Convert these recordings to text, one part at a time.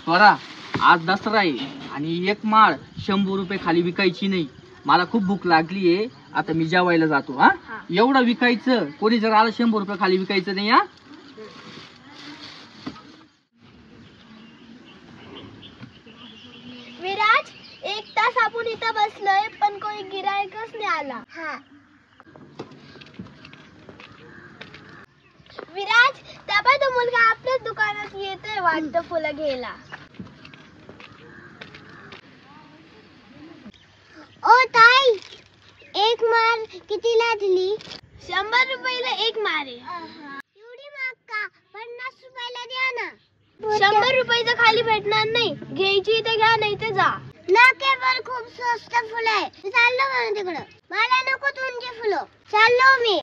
स्वरा, आज दसरा आहे आणि एक माळ 100 रुपये खाली विकायची नाही. मला खूप भूक लागली आहे, आता मी जेवायला जातो. हा, एवढं विकायचं, कोणी जर आलं 100 रुपये खाली विकायचं नाही. हा, विराज, 1 तास आपण इथं बसलोय पण कोणी गिरायकच नाही आला. विराज, त्यामुळे तो मुलगा आपल्याच दुकानात येतोय वाटतं फुलं घ्यायला. ओ ताई, एक माळ कितीला दिली? 100 रुपयाला एक माळ आहे. एवढी महाग का? 50 रुपयाला द्या ना. 100 रुपयाचं खाली भेटणार नाही, घ्यायची तर घ्या नाही तर जा. नाक्यावर खूप स्वस्त फुलं आहे, चाललो म्हणून तिकडं. मला नको तुमचे फुलं, चाललो मी.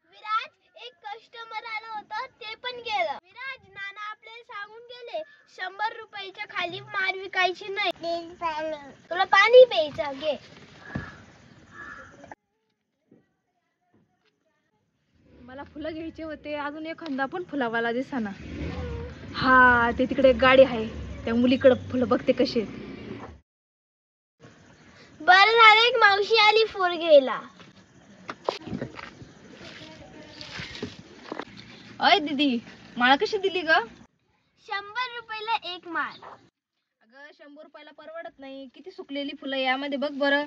विराज, एक कस्टमर आलं होतं ते पण गेलं. विराज, नाना आपल्याला सांगून गेले 100 रुपयाच्या खाली माल विकायची नाही. तुला पाणी प्यायचं, घे. मला फुलं घ्यायचे होते, अजून एखादा पण फुलावाला दिसाना. हा, ते तिकडे एक गाडी आहे, त्या मुलीकडे फुलं बघते कशी आहेत. बरं झालं एक मावशी आली फुल घ्यायला. अय दीदी, माळ कशी दिली ग? 100 रुपयाला एक माळ. अगं 100 रुपयाला परवडत नाही, किती सुकलेली फुलं यामध्ये बघ बरं.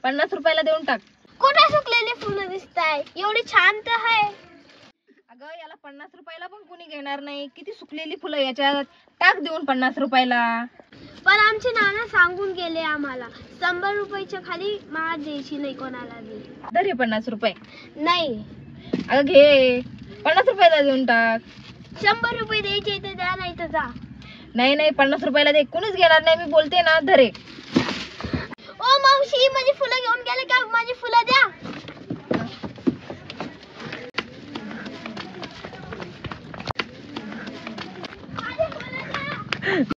50 रुपयाला देऊन टाक. कुठे सुकलेले फुलं दिसताय, एवढी छान तर आहे. अगं याला 50 रुपयाला पण कोणी घेणार नाही, किती सुकलेली फुलं याच्यात. टाक देऊन 50 रुपयाला. पण आमचे नाना सांगून गेले आम्हाला 100 रुपयाच्या खाली माळ द्यायची नाही कोणाला बी. धर हे 50 रुपये. नाही, अगं घे, 50 रुपयाला देऊन टाक. 100 रुपये द्यायचे तर द्या नाही तर जा. नाही 50 रुपयाला दे, कोणीच घेणार नाही, मी बोलते ना. धरे. ओ मावशी, माझी फुलं घेऊन गेले का?